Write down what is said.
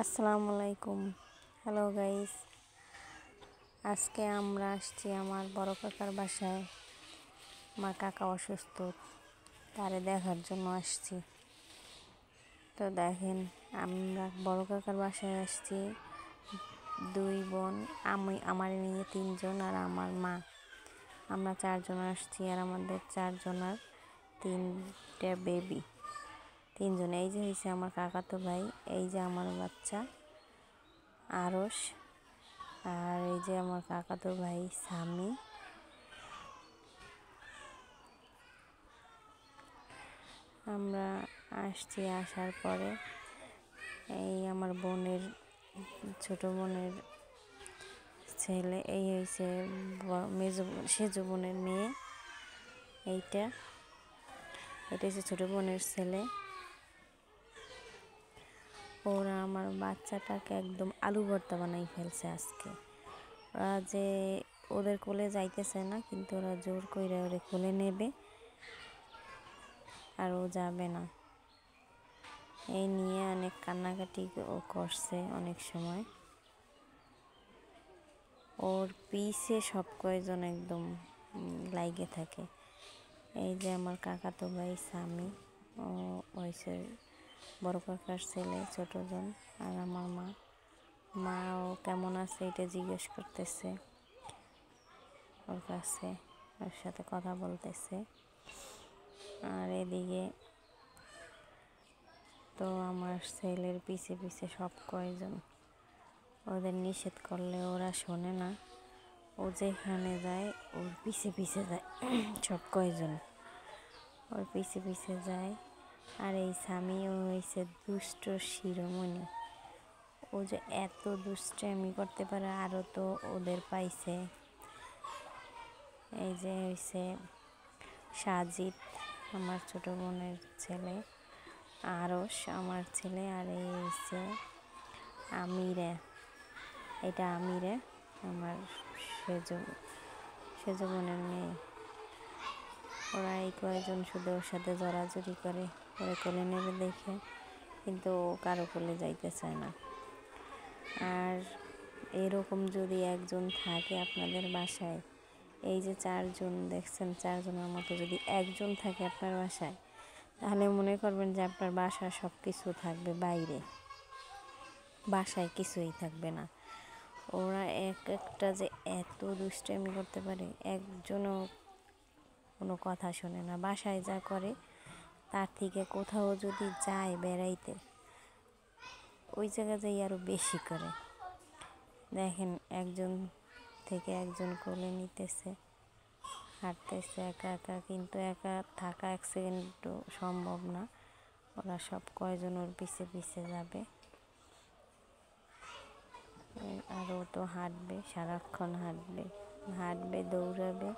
আসসালামু আলাইকুম। Hello guys, আজকে আমরা আসছি আমার বড় কাকার বাসায়। আমার কাকা অসুস্থ, তারে দেখার জন্য আসছি। তো দেখেন, আমরা বড় কাকার বাসায় আসছি, দুই বোন, আমার নিয়ে তিনজন আর আমার মা। আমরা চারজন আসছি আর আমাদের চারজনের তিনটে বেবি। তিনজন, এই যে হয়েছে আমার কাকাতো ভাই, এই যে আমার বাচ্চা আরশ, আর এই যে আমার কাকাতো ভাই সামি। আমরা আসছি, আসার পরে এই আমার বোনের ছোট বোনের ছেলে, এই হয়েছে সেজো বোনের মেয়ে। এটা হচ্ছে ছোট বোনের ছেলে। ওরা আমার বাচ্চাটাকে একদম আলু ভর্তা বানাই ফেলছে আজকে। ওরা যে ওদের কোলে যাইতেছে না, কিন্তু ওরা জোর করে ওরে কোলে নেবে আর ও যাবে না। এই নিয়ে অনেক কান্নাকাটি ও করছে অনেক সময়। ওর পিছে সব কয়জন একদম লাইগে থাকে। এই যে আমার কাকাতো ভাই স্বামী, ও হয়েছে বড় কাকার ছেলে, ছোটজন। আর আমার মা ও কেমন আছে এটা জিজ্ঞেস করতেছে ওর কাছে, ওর সাথে কথা বলতেছে। আর এদিকে তো আমার ছেলের পিছে পিছে সব কয়জন, ওদের নিষেধ করলে ওরা শোনে না। ও যেখানে যায় ওর পিছে পিছে যায় সব কয়জন, ওর পিছে পিছে যায়। আর এই স্বামীও হয়েছে দুষ্ট শিরোমণি। ও যে এত দুষ্টামি করতে পারে, আরও তো ওদের পাইছে। এই যে হয়েছে সাজিদ, আমার ছোট বোনের ছেলে, আরশ আমার ছেলে, আর এই হয়েছে আমিরে, এটা আমিরে আমার সেজো বোনের মেয়ে। ওরা এই কয়েকজন শুধু ওর সাথে জড়াজড়ি করে, ওরা কোলে নেবে দেখে, কিন্তু ও কারো কোলে যাইতে চায় না। আর এরকম যদি একজন থাকে আপনাদের বাসায়, এই যে চারজন দেখছেন, চারজনের মতো যদি একজন থাকে আপনার বাসায়, তাহলে মনে করবেন যে আপনার বাসার সব কিছু থাকবে বাইরে, বাসায় কিছুই থাকবে না। ওরা এক একটা যে এত দুষ্টামি করতে পারে, একজনও কোনো কথা শোনে না। বাসায় যা করে তার থেকে কোথাও যদি যায় বেড়াইতে, ওই জায়গা যাই আরও বেশি করে। দেখেন, একজন থেকে একজন কোলে নিতেছে, হাঁটতেছে একা একা, কিন্তু একা থাকা এক সেকেন্ডও সম্ভব না। ওরা সব কয়জন ওর পিছে পিছে যাবে। আর ও তো হাঁটবে, সারাক্ষণ হাঁটবে, দৌড়াবে।